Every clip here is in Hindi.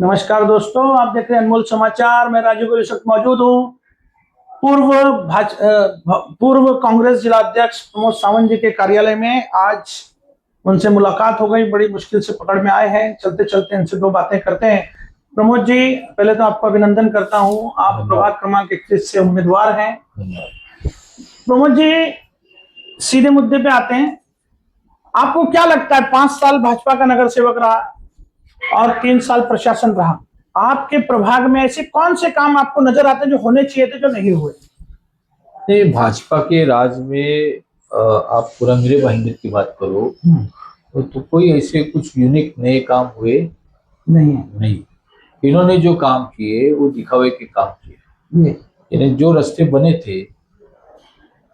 नमस्कार दोस्तों, आप देख रहे हैं अनमोल समाचार। मैं राजू को इस वक्त मौजूद हूँ पूर्व कांग्रेस जिला अध्यक्ष प्रमोद सावंत जी के कार्यालय में। आज उनसे मुलाकात हो गई, बड़ी मुश्किल से पकड़ में आए हैं। चलते चलते इनसे दो बातें करते हैं। प्रमोद जी, पहले तो आपको अभिनंदन करता हूँ, आप प्रभाग क्रमांक 21 से उम्मीदवार हैं। प्रमोद जी, सीधे मुद्दे पे आते हैं। आपको क्या लगता है, 5 साल भाजपा का नगर सेवक रहा और 3 साल प्रशासन रहा, आपके प्रभाग में ऐसे कौन से काम आपको नजर आते जो होने चाहिए थे, जो नहीं हुए? नहीं, भाजपा के राज में आप पूरा मेरे भाईंदर की बात करो तो कोई ऐसे कुछ यूनिक नए काम हुए नहीं। इन्होंने जो काम किए वो दिखावे के काम किए। यानी जो रास्ते बने थे,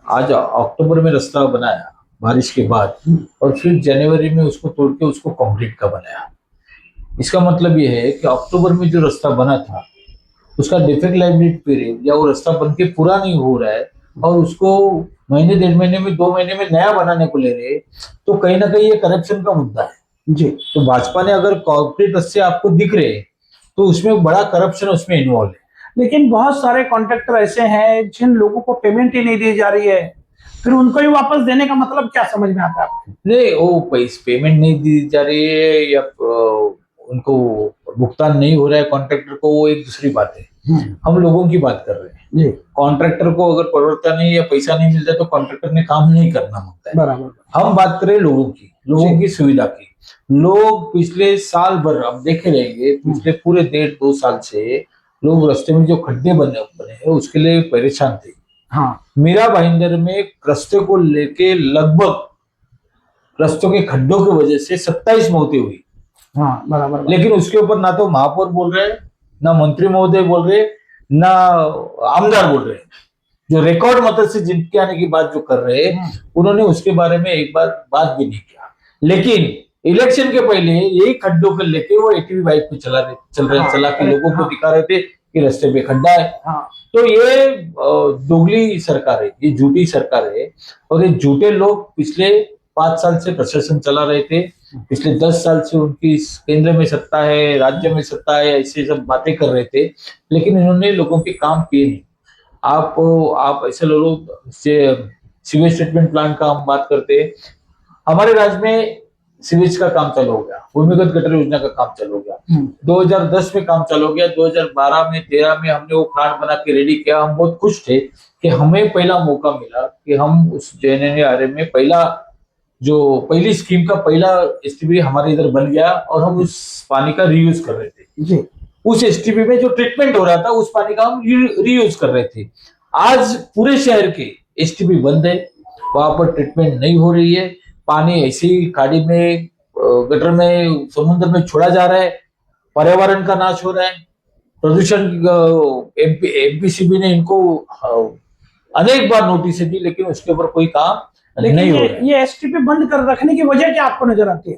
आज अक्टूबर में रास्ता बनाया बारिश के बाद, और फिर जनवरी में उसको तोड़ के उसको कंक्रीट का बनाया। इसका मतलब ये है कि अक्टूबर में जो रास्ता बना था उसका डिफेक्ट लाइबिलिटी पीरियड या वो रास्ता बन के पूरा नहीं हो रहा है और उसको महीने 1.5 महीने में 2 महीने में नया बनाने को ले रहे, तो कहीं ना कहीं ये करप्शन का मुद्दा है जी। तो भाजपा ने अगर कॉर्पोरेट रास्ते आपको दिख रहे तो उसमें बड़ा करप्शन उसमें इन्वॉल्व है। लेकिन बहुत सारे कॉन्ट्रैक्टर ऐसे हैं जिन लोगों को पेमेंट ही नहीं दी जा रही है, फिर उनको ही वापस देने का मतलब क्या समझ में आता है आपको? नहीं, वो पेमेंट नहीं दी जा रही है या उनको भुगतान नहीं हो रहा है कॉन्ट्रैक्टर को, वो एक दूसरी बात है। हम लोगों की बात कर रहे हैं। कॉन्ट्रैक्टर को अगर प्रवर्ता नहीं या पैसा नहीं मिलता तो कॉन्ट्रैक्टर ने काम नहीं करना होता है। बराबर। हम बात करें लोगों की सुविधा की। लोग पिछले साल भर, अब देखे रहेंगे, पिछले पूरे 1.5-2 साल से लोग रास्ते में जो खड्डे बने हैं उसके लिए परेशान थे। हाँ, मीरा भाईंदर में रास्ते को लेके लगभग रास्तों के खड्डों की वजह से 27 मौतें हुई। हाँ, बराबर। लेकिन उसके ऊपर ना तो महापौर बोल रहे, ना मंत्री महोदय बोल रहे, ना आमदार बोल रहे। जो रिकॉर्ड मत से जीत के आने की बात जो कर रहे हैं उन्होंने उसके बारे में एक बात भी नहीं किया। लेकिन इलेक्शन के पहले यही खड्डों को लेके वो एटीवी बाइक पे चला के लोगों को दिखा रहे थे कि रास्ते पे खड्डा है। तो ये दोगली सरकार है, ये झूठी सरकार है। और ये झूठे लोग पिछले 5 साल से प्रशासन चला रहे थे। पिछले 10 साल से उनकी केंद्र में सत्ता है, राज्य में सत्ता है, ऐसे सब बातें कर रहे थे, लेकिन इन्होंने लोगों के काम किए नहीं। आप ऐसे लोग से सीवेज ट्रीटमेंट प्लांट का हम बात करते हैं, हमारे राज्य में सीवेज का काम चालू हो गया, भूमिगत गटर योजना का काम चालू हो गया, 2010 में काम चालू हो गया, 2012 में 13 में हमने वो प्लांट बना के रेडी किया। हम बहुत खुश थे कि हमें पहला मौका मिला कि हम उस JNNARM में पहली स्कीम का पहला STP हमारे इधर बन गया और हम उस पानी का रीयूज कर रहे थे जी। उस STP में जो ट्रीटमेंट हो रहा था उस पानी का हम रीयूज कर रहे थे। आज पूरे शहर के STP बंद है, वहां पर ट्रीटमेंट नहीं हो रही है। पानी ऐसे ही खाड़ी में, गटर में, समुद्र में छोड़ा जा रहा है। पर्यावरण का नाश हो रहा है। प्रदूषण MPCB ने इनको अनेक बार नोटिस दी, लेकिन उसके ऊपर कोई काम नहीं हो रहा है। ये STP बंद कर रखने की वजह क्या आपको नजर आती है?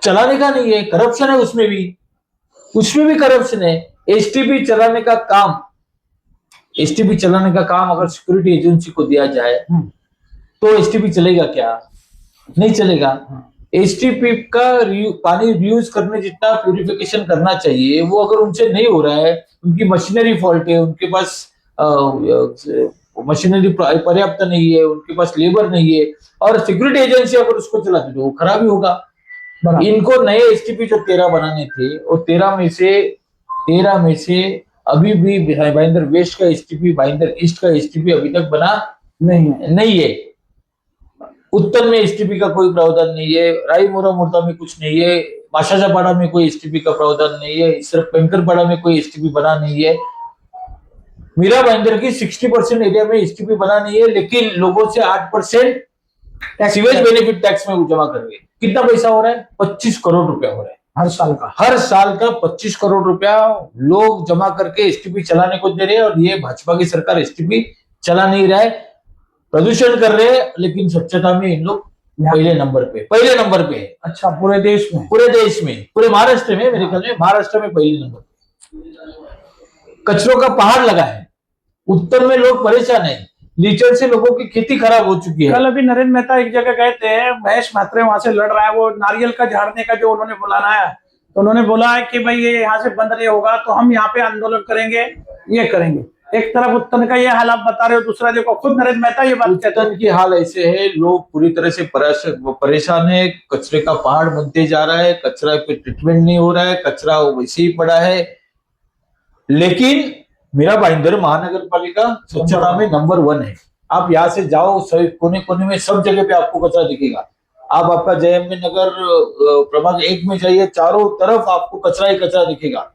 चलाने का नहीं है, करप्शन है उसमें भी करप्शन है। STP चलाने का काम अगर सिक्योरिटी एजेंसी को दिया जाए तो STP चलेगा क्या? नहीं चलेगा। STP का पानी रीयूज करने जितना प्यूरिफिकेशन करना चाहिए वो अगर उनसे नहीं हो रहा है, उनकी मशीनरी फॉल्ट है, उनके पास मशीनरी पर्याप्त नहीं है, उनके पास लेबर नहीं है, और सिक्योरिटी एजेंसी अगर उसको चलाती तो वो खराब ही होगा। इनको नए STP जो 13 बनाने थे और 13 में से अभी भी भाईंदर वेस्ट का STP, भाईंदर ईस्ट का STP अभी तक बना नहीं है। उत्तर में STP का कोई प्रावधान नहीं है, रायमुरा मोर्ता में कुछ नहीं है, माशाजापाड़ा में कोई STP का प्रावधान नहीं है, सिर्फ कंकरपाड़ा में कोई STP बना नहीं है। मीरा भाईंदर की 60% एरिया में STP बना नहीं है, लेकिन लोगों से 8% सीवेज बेनिफिट टैक्स में जमा कर रहे हैं। कितना पैसा हो रहा है? 25 करोड़ रुपया हो रहा है हर साल का 25 करोड़ रुपया लोग जमा करके STP चलाने को दे रहे हैं। और ये भाजपा की सरकार STP चला नहीं रहा है, प्रदूषण कर रहे हैं, लेकिन स्वच्छता में इन लोग पहले नंबर पे है। अच्छा, पूरे देश में, पूरे महाराष्ट्र में, मेरे ख्याल में महाराष्ट्र में पहले नंबर पे। कचरों का पहाड़ लगा है, उत्तर में लोग परेशान है, लीचड़ से लोगों की खेती खराब हो चुकी है। कल अभी नरेंद्र मेहता एक जगह गए थे, महेश म्हात्रे वहां से लड़ रहा है, वो नारियल का झाड़ने का जो उन्होंने बुलाना है तो उन्होंने बोला है कि भाई ये यहाँ से बंद नहीं होगा तो हम यहाँ पे आंदोलन करेंगे, ये करेंगे। एक तरफ उत्तर का ये हाल आप बता रहे हो, दूसरा देखो खुद नरेंद्र मेहता ये बात कहते हैं। उत्तर की हाल ऐसे है, लोग पूरी तरह से परेशान है, कचरे का पहाड़ बनते जा रहा है, कचरा पे ट्रीटमेंट नहीं हो रहा है, कचरा वैसे ही पड़ा है। लेकिन मेरा भाईंदर महानगर पालिका स्वच्छता में नंबर 1 है। आप यहाँ से जाओ, कोने कोने में सब जगह पे आपको कचरा दिखेगा। आप आपका जयम्य नगर प्रभाग 1 में जाइए, चारों तरफ आपको कचरा ही कचरा दिखेगा।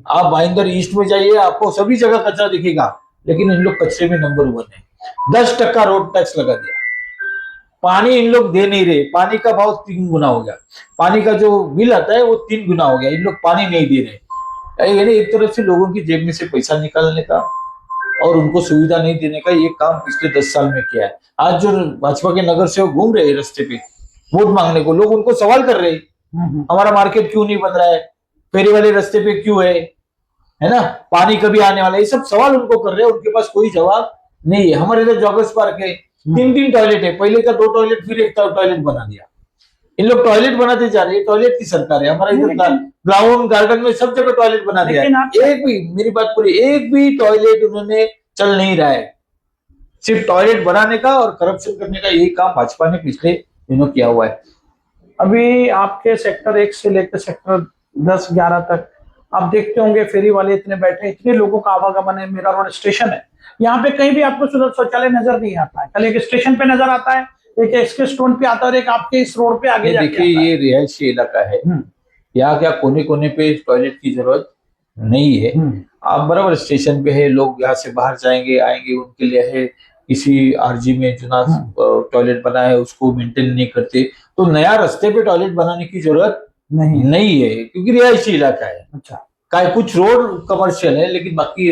आप भाईंदर ईस्ट में जाइए, आपको सभी जगह कचरा दिखेगा। लेकिन इन लोग कचरे में नंबर 1 है। 10% रोड टैक्स लगा दिया। पानी इन लोग दे नहीं रहे, पानी का भाव 3 गुना हो गया। पानी का जो बिल आता है वो 3 गुना हो गया। इन लोग पानी नहीं दे रहे। यानी एक तरफ से लोगों की जेब में से पैसा निकालने का और उनको सुविधा नहीं देने का ये काम पिछले 10 साल में किया है। आज जो भाजपा के नगर सेवक घूम रहे हैं रास्ते पे वोट मांगने को, लोग उनको सवाल कर रहे हैं, हमारा मार्केट क्यों नहीं बन रहा है, फेरी वाले रास्ते पे क्यों है ना, पानी कभी आने वाला है, ये सब सवाल उनको कर रहे हैं। उनके पास कोई जवाब नहीं है। हमारे इधर जॉगर्स पार्क है, 3 टॉयलेट है, पहले का 2 टॉयलेट फिर 1 टॉयलेट बना दिया। इन लोग टॉयलेट बनाते जा रहे हैं, टॉयलेट की सरकार है। हमारा इधर ग्राउंड गार्डन में सब जगह टॉयलेट बना दिया है। एक भी, मेरी बात पूरी, एक भी टॉयलेट उन्होंने चल नहीं रहा है। सिर्फ टॉयलेट बनाने का और करप्शन करने का यही काम भाजपा ने पिछले दिनों किया हुआ है। अभी आपके सेक्टर 1 से लेकर सेक्टर 10-11 तक आप देखते होंगे फेरी वाले इतने बैठे, इतने लोगों का आवागमन है। मेरा रोड स्टेशन है, यहाँ पे कहीं भी आपको शौचालय नजर नहीं आता है। कल एक स्टेशन पे नजर आता है, एक एक्सके स्टोन पे आता है और एक आपके इस रोड पे आगे देखिए ये रिहायशी इलाका है, यहाँ क्या कोने कोने पे टॉयलेट की जरूरत नहीं है। आप बराबर स्टेशन पे है, लोग यहाँ से बाहर जाएंगे आएंगे, उनके लिए है। किसी आरजी में जो ना टॉयलेट बना है उसको मेंटेन नहीं करते, तो नया रास्ते पे टॉयलेट बनाने की जरूरत नहीं है, क्योंकि रिहायशी इलाका है। अच्छा, कुछ रोड कमर्शियल है, लेकिन बाकी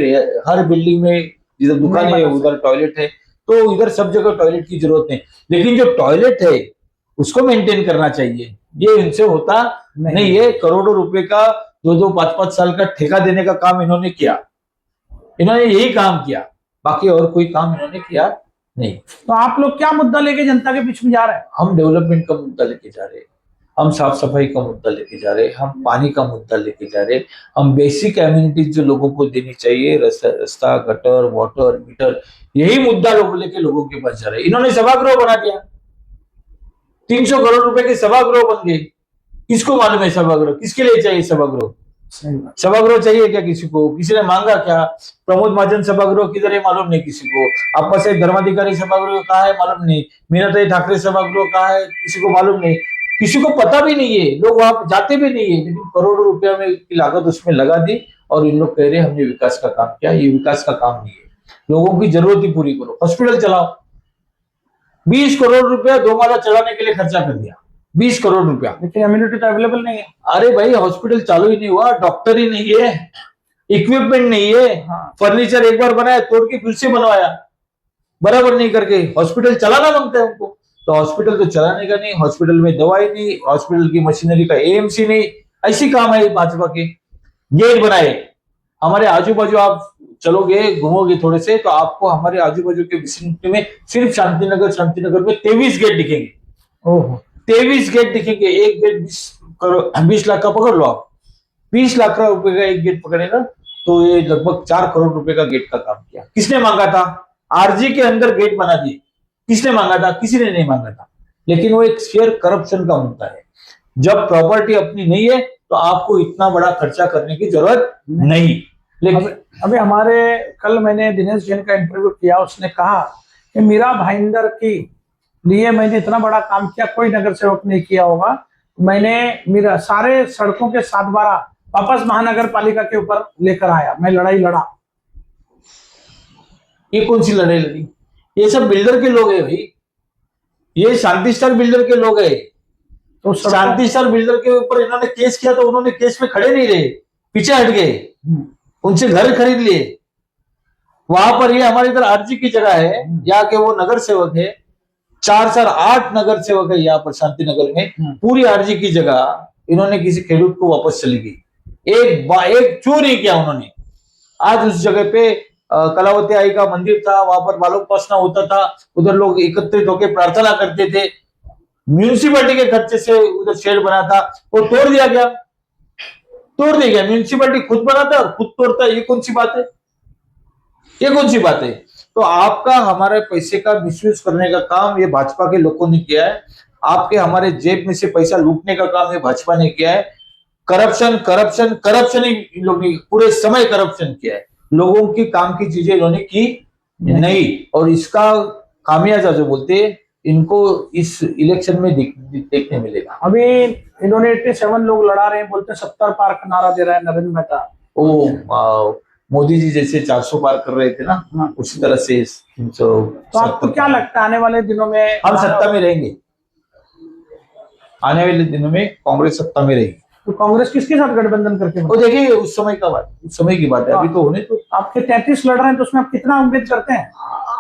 हर बिल्डिंग में जिधर दुकान है उधर टॉयलेट है, तो इधर सब जगह टॉयलेट की जरूरत नहीं। लेकिन जो टॉयलेट है उसको मेंटेन करना चाहिए, ये इनसे होता नहीं है। करोड़ों रुपए का 2-2, 5-5 साल का ठेका देने का काम इन्होंने किया, इन्होंने यही काम किया, बाकी और कोई काम इन्होंने किया नहीं। तो आप लोग क्या मुद्दा लेके जनता के बीच में जा रहे हैं? हम डेवलपमेंट का मुद्दा लेके जा रहे हैं, हम साफ सफाई का मुद्दा लेके जा रहे हैं, हम पानी का मुद्दा लेके जा रहे हैं, हम बेसिक एम्यूनिटीज जो लोगों को देनी चाहिए, रास्ता, गटर, वाटर, मीटर, यही मुद्दा लोग लेके लोगों के पास जा रहे हैं। इन्होंने सभागृह बना दिया, 300 करोड़ रुपए के सभागृह बन गए। किसको मालूम है सभागृह किसके लिए चाहिए? सभागृह सभागृह चाहिए क्या किसी को? किसी ने मांगा क्या? प्रमोद महाजन सभागृह किधर है मालूम नहीं किसी को। आपा साहेब धर्माधिकारी सभागृह कहाँ है मालूम नहीं। मीनाताई ठाकरे सभागृह कहाँ है किसी को मालूम नहीं, किसी को पता भी नहीं है, लोग वहां जाते भी नहीं है। लेकिन करोड़ों रुपया में की लागत उसमें लगा दी और इन लोग कह रहे हैं हमने विकास का काम किया। ये विकास का काम नहीं है, लोगों की जरूरत ही पूरी करो। हॉस्पिटल चलाओ, 20 करोड़ रुपया 2 माला चलाने के लिए खर्चा कर दिया, 20 करोड़ रुपया, लेकिन इम्यूनिटी तो अवेलेबल नहीं है। अरे भाई हॉस्पिटल चालू ही नहीं हुआ, डॉक्टर ही नहीं है, इक्विपमेंट नहीं है। फर्नीचर एक बार बनाया तोड़ के फिर से बनवाया, बराबर नहीं करके हॉस्पिटल चलाना मांगता है उनको। तो हॉस्पिटल तो चलाने का नहीं, हॉस्पिटल में दवाई नहीं, हॉस्पिटल की मशीनरी का एएमसी नहीं, ऐसी काम है भाजपा के। गेट बनाए, हमारे आजू बाजू आप चलोगे घूमोगे थोड़े से तो आपको हमारे आजू बाजू के विसिनिटी में सिर्फ शांतिनगर में 23 गेट दिखेंगे। ओहो, 23 गेट दिखेंगे। एक गेट 20 लाख का पकड़ लो आप, 20 लाख रुपए का एक गेट पकड़ेगा तो ये लगभग 4 करोड़ रुपए का गेट का काम किया। किसने मांगा था? आरजी के अंदर गेट बना दिए, किसने मांगा था? किसी ने नहीं मांगा था। लेकिन वो एक शेयर करप्शन का मुद्दा है। जब प्रॉपर्टी अपनी नहीं है तो आपको इतना बड़ा खर्चा करने की जरूरत नहीं। लेकिन अभी हमारे कल मैंने दिनेश जैन का इंटरव्यू किया, उसने कहा कि मीरा भाईंदर की लिए मैंने इतना बड़ा काम किया, कोई नगर सेवक नहीं किया होगा। मैंने मेरा सारे सड़कों के 7/12 वापस महानगर पालिका के ऊपर लेकर आया, मैं लड़ाई लड़ा। ये कौन सी लड़ाई लड़ी? ये सब बिल्डर के लोग है भाई, ये शांति स्टार बिल्डर के लोग है। तो शांति स्टार बिल्डर के ऊपर इन्होंने केस किया तो उन्होंने केस में खड़े नहीं रहे, पीछे हट गए, उनसे घर खरीद लिए। वहां पर ये हमारे इधर आरजी की जगह है, यहाँ के वो नगर सेवक है, 4-8 नगर सेवक है यहाँ पर शांति नगर में। पूरी आरजी की जगह इन्होंने किसी खेडूत को वापस चली गई, एक चू नहीं किया उन्होंने। आज उस जगह पे कलावती आई का मंदिर था, वहां पर बालोपासना होता था, उधर लोग एकत्रित होकर प्रार्थना करते थे। म्यूनिसिपैलिटी के खर्चे से उधर शेड बना था, वो तोड़ दिया गया। तोड़ देगा। म्यूनिसिपैलिटी खुद बनाता है और खुद तोड़ता है, ये कौन सी बात है? ये कौन सी बात है? तो आपका हमारे पैसे का मिसयूज करने का काम ये भाजपा के लोगों ने किया है। आपके हमारे जेब में से पैसा लूटने का काम ये भाजपा ने किया है। करप्शन करप्शन करप्शन ही इन लोगों ने पूरे समय करप्शन किया है। लोगों की काम की चीजें इन्होंने की नहीं, और इसका खामियाजा जो बोलते हैं इनको इस इलेक्शन में देखने मिलेगा। अभी इन्होंने 87 लोग लड़ा रहे हैं, बोलते हैं 70 पार का नारा दे रहा है नरेंद्र मेहता। मोदी जी जैसे 400 पार कर रहे थे ना, हाँ। उसी तरह से 300। तो आपको क्या लगता है आने वाले दिनों में हम सत्ता में रहेंगे? आने वाले दिनों में कांग्रेस सत्ता में रहेगी। तो कांग्रेस किसके साथ गठबंधन करके? वो देखिए उस समय का बात, उस समय की बात है, अभी तो होने तो। आपके 33 लड़ रहे हैं तो उसमें आप कितना उम्मीद करते हैं?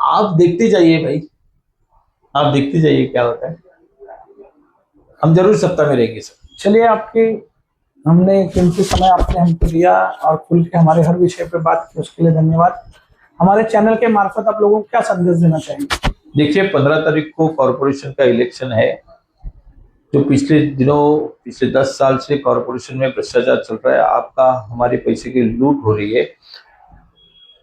आप देखते जाइए भाई, आप देखते जाइए क्या होता है। हम जरूर सत्ता में रहेंगे सर। चलिए, आपके हमने कीमती समय आपने हमको दिया और खुल के हमारे हर विषय पे बात की, उसके लिए धन्यवाद। हमारे चैनल के मार्फत आप लोगों को क्या संदेश देना चाहेंगे? देखिए 15 तारीख को कॉर्पोरेशन का इलेक्शन है। जो पिछले दिनों, पिछले 10 साल से कॉर्पोरेशन में भ्रष्टाचार चल रहा है, आपका हमारे पैसे की लूट हो रही है,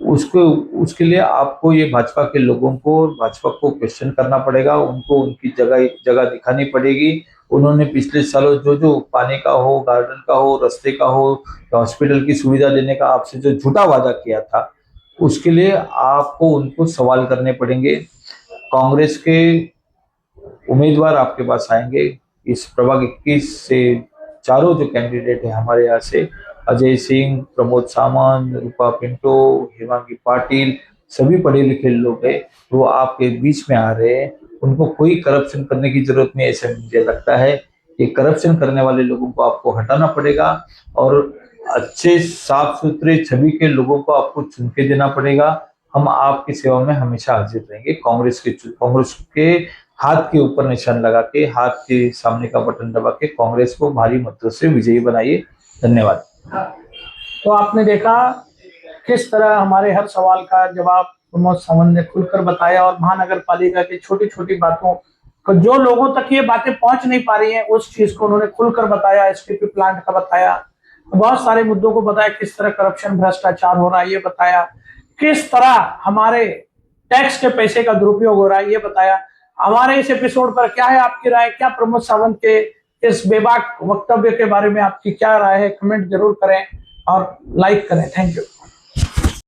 उसके लिए आपको ये भाजपा के लोगों को, भाजपा को क्वेश्चन करना पड़ेगा, उनको उनकी जगह दिखानी पड़ेगी। उन्होंने पिछले सालों जो पानी का हो, गार्डन का हो, रास्ते का हो, हॉस्पिटल की सुविधा देने का आपसे जो झूठा वादा किया था, उसके लिए आपको उनको सवाल करने पड़ेंगे। कांग्रेस के उम्मीदवार आपके पास आएंगे। इस प्रभाग 21 से चारों जो कैंडिडेट है हमारे यहाँ से, अजय सिंह, प्रमोद सावंत, रूपा पिंटो, हेमांगी पाटिल, सभी पढ़े लिखे लोग हैं, वो आपके बीच में आ रहे हैं। उनको कोई करप्शन करने की जरूरत नहीं, ऐसा मुझे लगता है। कि करप्शन करने वाले लोगों को आपको हटाना पड़ेगा और अच्छे साफ सुथरे छवि के लोगों को आपको चुन के देना पड़ेगा। हम आपकी सेवा में हमेशा हाजिर रहेंगे। कांग्रेस के हाथ के ऊपर निशान लगा के, हाथ के सामने का बटन दबा के कांग्रेस को भारी मतों से विजयी बनाइए। धन्यवाद। तो आपने देखा किस तरह हमारे हर सवाल का जवाब प्रमोद सावंत ने खुलकर बताया, और महानगर पालिका की छोटी छोटी बातों को, जो लोगों तक ये बातें पहुंच नहीं पा रही हैं, उस चीज को उन्होंने खुलकर बताया। एसटीपी प्लांट का बताया, बहुत सारे मुद्दों को बताया, किस तरह करप्शन भ्रष्टाचार हो रहा है ये बताया, किस तरह हमारे टैक्स के पैसे का दुरुपयोग हो रहा है ये बताया। हमारे इस एपिसोड पर क्या है आपकी राय? क्या प्रमोद सावंत के इस बेबाक वक्तव्य के बारे में आपकी क्या राय है? कमेंट जरूर करें और लाइक करें। Thank you.